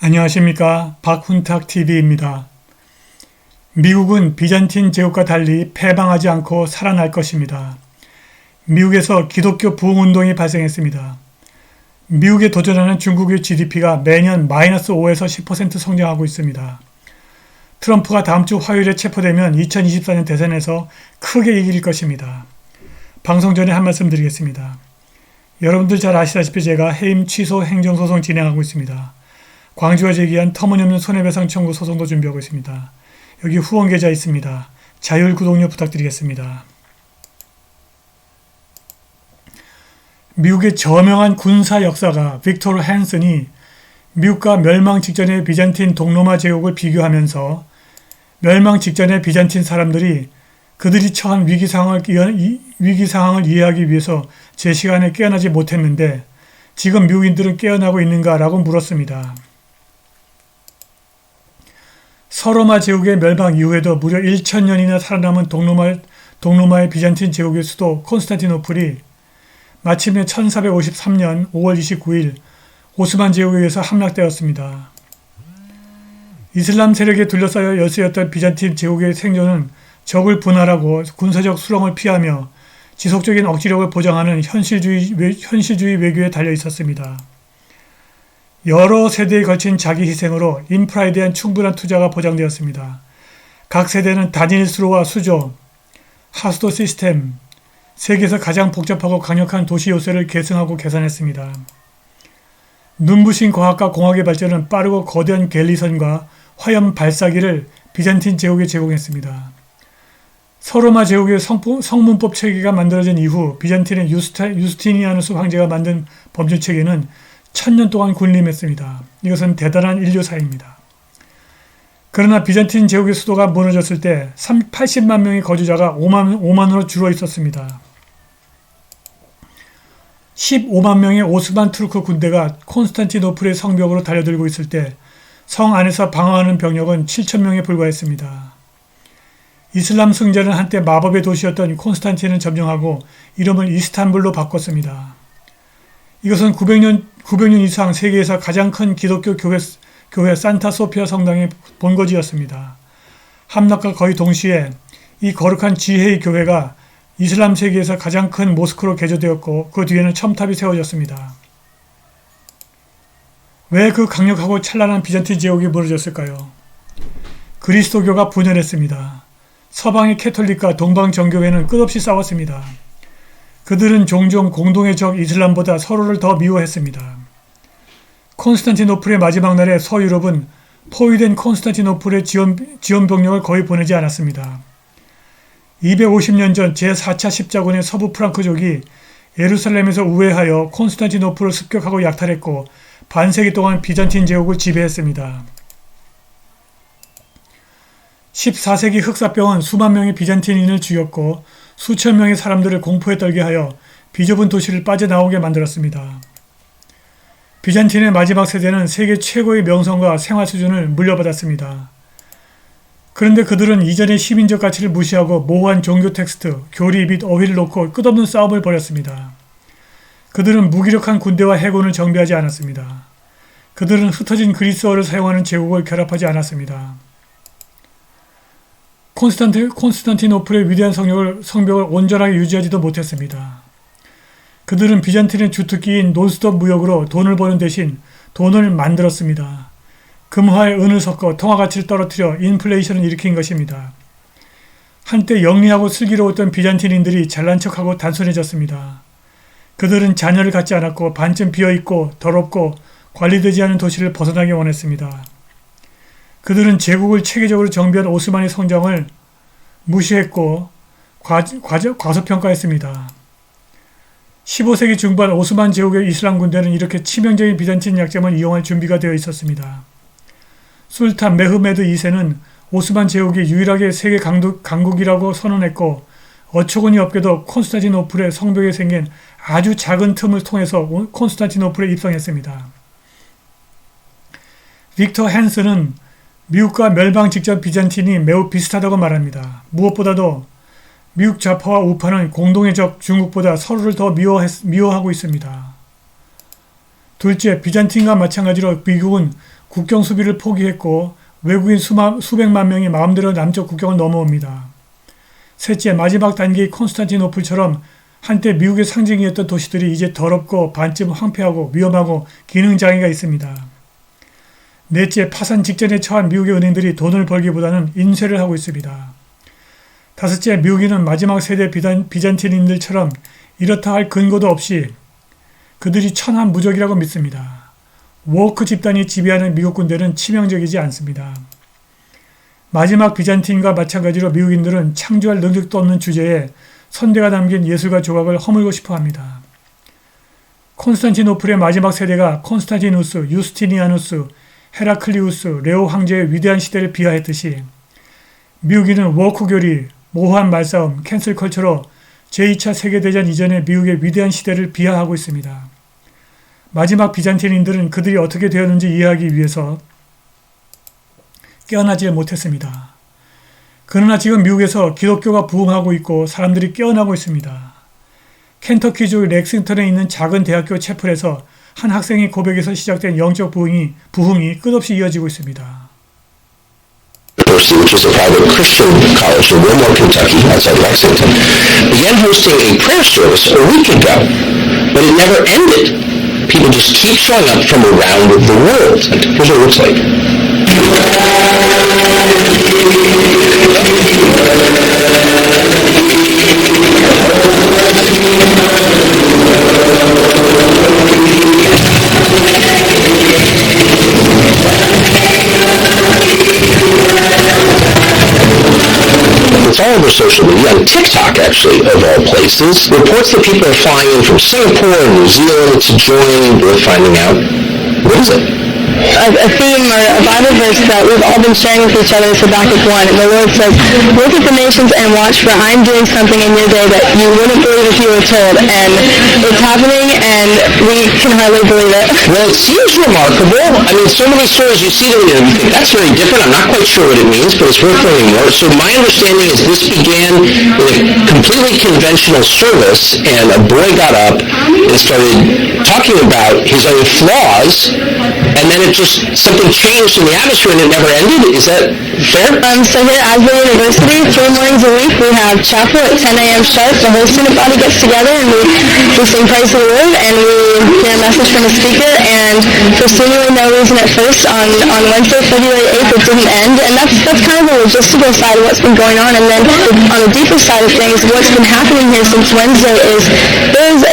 안녕하십니까. 박훈탁TV입니다. 미국은 비잔틴 제국과 달리 패방하지 않고 살아날 것입니다. 미국에서 기독교 부흥운동이 발생했습니다. 미국에 도전하는 중국의 GDP가 매년 마이너스 5에서 10% 성장하고 있습니다. 트럼프가 다음 주 화요일에 체포되면 2024년 대선에서 크게 이길 것입니다. 방송 전에 한 말씀 드리겠습니다. 여러분들 잘 아시다시피 제가 해임 취소 행정소송 진행하고 있습니다. 광주가 제기한 터무니없는 손해배상 청구 소송도 준비하고 있습니다. 여기 후원 계좌 있습니다. 자율 구독료 부탁드리겠습니다. 미국의 저명한 군사 역사가 빅토르 헨슨이 미국과 멸망 직전의 비잔틴 동로마 제국을 비교하면서 멸망 직전의 비잔틴 사람들이 그들이 처한 위기 상황을 이해하기 위해서 제 시간에 깨어나지 못했는데 지금 미국인들은 깨어나고 있는가라고 물었습니다. 서로마 제국의 멸망 이후에도 무려 1000년이나 살아남은 동로마의 비잔틴 제국의 수도 콘스탄티노플이 마침내 1453년 5월 29일 오스만 제국에 의해서 함락되었습니다. 이슬람 세력에 둘러싸여 열세였던 비잔틴 제국의 생존은 적을 분할하고 군사적 수렁을 피하며 지속적인 억지력을 보장하는 현실주의 외교에 달려 있었습니다. 여러 세대에 걸친 자기 희생으로 인프라에 대한 충분한 투자가 보장되었습니다. 각 세대는 단일 수로와 수조, 하수도 시스템, 세계에서 가장 복잡하고 강력한 도시 요새를 계승하고 개선했습니다. 눈부신 과학과 공학의 발전은 빠르고 거대한 갤리선과 화염 발사기를 비잔틴 제국에 제공했습니다. 서로마 제국의 성문법 체계가 만들어진 이후 비잔틴의 유스티니아누스 황제가 만든 법률 체계는 1000년 동안 군림했습니다. 이것은 대단한 인류사입니다. 그러나 비잔틴 제국의 수도가 무너졌을 때 80만 명의 거주자가 5만으로 줄어 있었습니다. 15만 명의 오스만 투르크 군대가 콘스탄티노플의 성벽으로 달려들고 있을 때 성 안에서 방어하는 병력은 7,000명에 불과했습니다. 이슬람 승자는 한때 마법의 도시였던 콘스탄틴을 점령하고 이름을 이스탄불로 바꿨습니다. 이것은 900년 이상 세계에서 가장 큰 기독교 교회 산타 소피아 성당의 본거지였습니다. 함락과 거의 동시에 이 거룩한 지혜의 교회가 이슬람 세계에서 가장 큰 모스크로 개조되었고 그 뒤에는 첨탑이 세워졌습니다. 왜 그 강력하고 찬란한 비잔틴 제국이 무너졌을까요? 그리스도교가 분열했습니다. 서방의 캐톨릭과 동방 정교회는 끝없이 싸웠습니다. 그들은 종종 공동의 적 이슬람보다 서로를 더 미워했습니다. 콘스탄티노플의 마지막 날에 서유럽은 포위된 콘스탄티노플의 지원 병력을 거의 보내지 않았습니다. 250년 전 제4차 십자군의 서부 프랑크족이 예루살렘에서 우회하여 콘스탄티노플을 습격하고 약탈했고 반세기 동안 비잔틴 제국을 지배했습니다. 14세기 흑사병은 수만 명의 비잔틴인을 죽였고 수천 명의 사람들을 공포에 떨게 하여 비좁은 도시를 빠져나오게 만들었습니다. 비잔틴의 마지막 세대는 세계 최고의 명성과 생활 수준을 물려받았습니다. 그런데 그들은 이전의 시민적 가치를 무시하고 모호한 종교 텍스트, 교리 및 어휘를 놓고 끝없는 싸움을 벌였습니다. 그들은 무기력한 군대와 해군을 정비하지 않았습니다. 그들은 흩어진 그리스어를 사용하는 제국을 결합하지 않았습니다. 콘스탄티노플의 위대한 성벽을 온전하게 유지하지도 못했습니다. 그들은 비잔틴의 주특기인 논스톱 무역으로 돈을 버는 대신 돈을 만들었습니다. 금화에 은을 섞어 통화가치를 떨어뜨려 인플레이션을 일으킨 것입니다. 한때 영리하고 슬기로웠던 비잔틴인들이 잘난 척하고 단순해졌습니다. 그들은 자녀를 갖지 않았고 반쯤 비어있고 더럽고 관리되지 않은 도시를 벗어나기 원했습니다. 그들은 제국을 체계적으로 정비한 오스만의 성장을 무시했고 과소평가했습니다. 15세기 중반 오스만 제국의 이슬람 군대는 이렇게 치명적인 비잔틴 약점을 이용할 준비가 되어 있었습니다. 술탄 메흐메드 2세는 오스만 제국이 유일하게 세계 강국이라고 선언했고 어처구니 없게도 콘스탄티노플의 성벽에 생긴 아주 작은 틈을 통해서 콘스탄티노플에 입성했습니다. 빅터 헨슨은 미국과 멸망 직전 비잔틴이 매우 비슷하다고 말합니다. 무엇보다도 미국 좌파와 우파는 공동의 적 중국보다 서로를 더 미워하고 있습니다. 둘째, 비잔틴과 마찬가지로 미국은 국경 수비를 포기했고 외국인 수백만 명이 마음대로 남쪽 국경을 넘어옵니다. 셋째, 마지막 단계의 콘스탄티노플처럼 한때 미국의 상징이었던 도시들이 이제 더럽고 반쯤 황폐하고 위험하고 기능장애가 있습니다. 넷째, 파산 직전에 처한 미국의 은행들이 돈을 벌기보다는 인쇄를 하고 있습니다. 다섯째, 미국인은 마지막 세대 비잔틴인들처럼 이렇다 할 근거도 없이 그들이 천하무적이라고 믿습니다. 워크 집단이 지배하는 미국 군대는 치명적이지 않습니다. 마지막 비잔틴과 마찬가지로 미국인들은 창조할 능력도 없는 주제에 선대가 담긴 예술가 조각을 허물고 싶어 합니다. 콘스탄티노플의 마지막 세대가 콘스탄티누스, 유스티니아누스, 헤라클리우스, 레오 황제의 위대한 시대를 비하했듯이 미국인은 워크 교리, 모호한 말싸움, 캔슬 컬처로 제2차 세계대전 이전의 미국의 위대한 시대를 비하하고 있습니다. 마지막 비잔틴인들은 그들이 어떻게 되었는지 이해하기 위해서 깨어나지 못했습니다. 그러나 지금 미국에서 기독교가 부흥하고 있고 사람들이 깨어나고 있습니다. 켄터키주 렉싱턴에 있는 작은 대학교 채플에서 한 학생의 고백에서 시작된 영적 부흥이 끝없이 이어지고 있습니다. University, which is a private Christian college in Wilmore, Kentucky, outside Lexington, began hosting a prayer service a week ago, but it never ended. People just keep showing up from around the world. Here's what it looks like. It's all over social media, on TikTok actually, of all places. Reports that people are flying in from Singapore and New Zealand to join. We're finding out, what is it? A theme or a Bible verse that we've all been sharing with each other is Habakkuk 1. And the Lord says, look at the nations and watch, for I'm doing something in your day that you wouldn't believe if you were told. And it's happening, and we can hardly believe it. Well, it seems remarkable. I mean, so many stories you see them and you think, that's very different. I'm not quite sure what it means, but it's worth learning more. So my understanding is this began in a completely conventional service, and a boy got up and started talking about his own flaws, and then something changed in the atmosphere and it never ended. Is that fair? So here at Asbury University, 3 mornings a week, we have chapel at 10 a.m. sharp. The whole student body gets together and we sing praise to the Lord, and we hear a message from a speaker. And for seemingly no reason at first, on Wednesday, February 8th, it didn't end. And that's kind of the logistical side of what's been going on. And then on the deeper side of things, what's been happening here since Wednesday is there's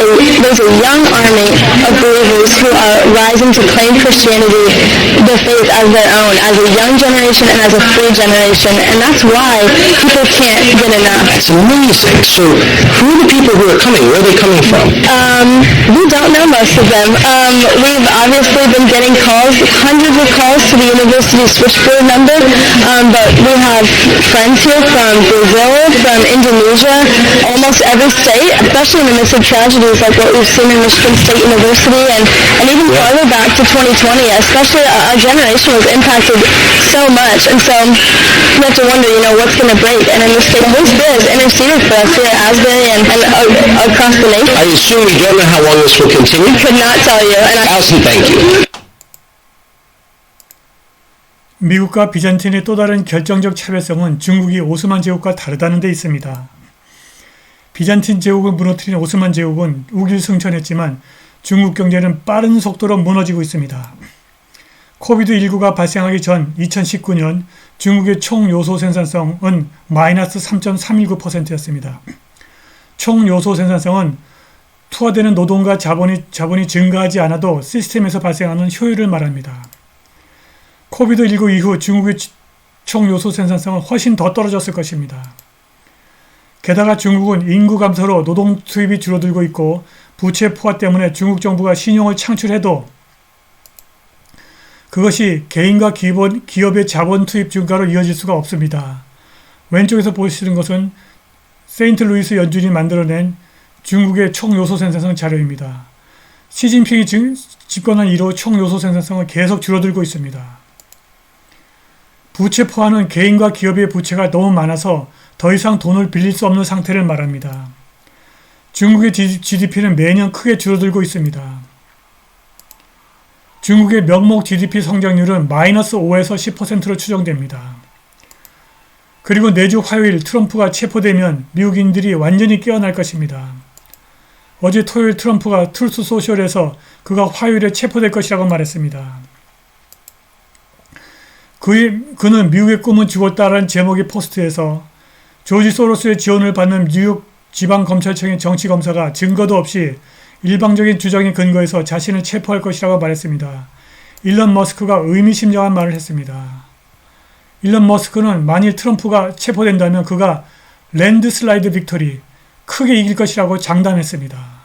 a young army of believers who are rising to claim Christianity, the faith, as their own, as a young generation and as a free generation. And that's why people can't get enough. That's amazing. So who are the people who are coming? Where are they coming from? We don't know most of them. We've obviously been getting calls, hundreds of calls to the university switchboard number, but we have friends here from Brazil, from Indonesia, almost every state, especially in the midst of tragedies like what we've seen in Michigan State University, and even farther back to 2020, especially our generation was impacted so much, and so you have to wonder, what's going to break. And in the state, Holy Spirit has interceded for us here at Asbury and across the nation. I assume you don't know how long this will continue? Could not tell you. And Allison, thank you. 미국과 비잔틴의 또 다른 결정적 차별성은 중국이 오스만 제국과 다르다는 데 있습니다. 비잔틴 제국을 무너뜨린 오스만 제국은 우길승천했지만 중국 경제는 빠른 속도로 무너지고 있습니다. 코비드19가 발생하기 전 2019년 중국의 총 요소 생산성은 마이너스 3.319%였습니다. 총 요소 생산성은 투하되는 노동과 자본이 증가하지 않아도 시스템에서 발생하는 효율을 말합니다. 코비드19 이후 중국의 총 요소 생산성은 훨씬 더 떨어졌을 것입니다. 게다가 중국은 인구 감소로 노동 수입이 줄어들고 있고 부채 포화 때문에 중국 정부가 신용을 창출해도 그것이 개인과 기업의 자본 투입 증가로 이어질 수가 없습니다. 왼쪽에서 보시는 것은 세인트루이스 연준이 만들어낸 중국의 총 요소 생산성 자료입니다. 시진핑이 집권한 이후 총 요소 생산성은 계속 줄어들고 있습니다. 부채 포화는 개인과 기업의 부채가 너무 많아서 더 이상 돈을 빌릴 수 없는 상태를 말합니다. 중국의 GDP는 매년 크게 줄어들고 있습니다. 중국의 명목 GDP 성장률은 마이너스 5에서 10%로 추정됩니다. 그리고 내주 화요일 트럼프가 체포되면 미국인들이 완전히 깨어날 것입니다. 어제 토요일 트럼프가 트루스 소셜에서 그가 화요일에 체포될 것이라고 말했습니다. 그는 미국의 꿈은 죽었다라는 제목의 포스트에서 조지 소로스의 지원을 받는 뉴욕 지방검찰청의 정치검사가 증거도 없이 일방적인 주장에 근거해서 자신을 체포할 것이라고 말했습니다. 일론 머스크가 의미심장한 말을 했습니다. 일론 머스크는 만일 트럼프가 체포된다면 그가 랜드슬라이드 빅토리, 크게 이길 것이라고 장담했습니다.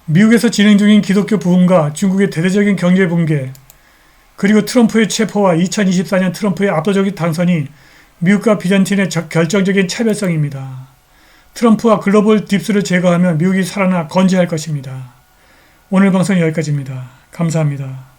미국에서 진행 중인 기독교 부흥과 중국의 대대적인 경제 붕괴, 그리고 트럼프의 체포와 2024년 트럼프의 압도적인 당선이 미국과 비잔틴의 결정적인 차별성입니다. 트럼프와 글로벌 딥스를 제거하면 미국이 살아나 건재할 것입니다. 오늘 방송은 여기까지입니다. 감사합니다.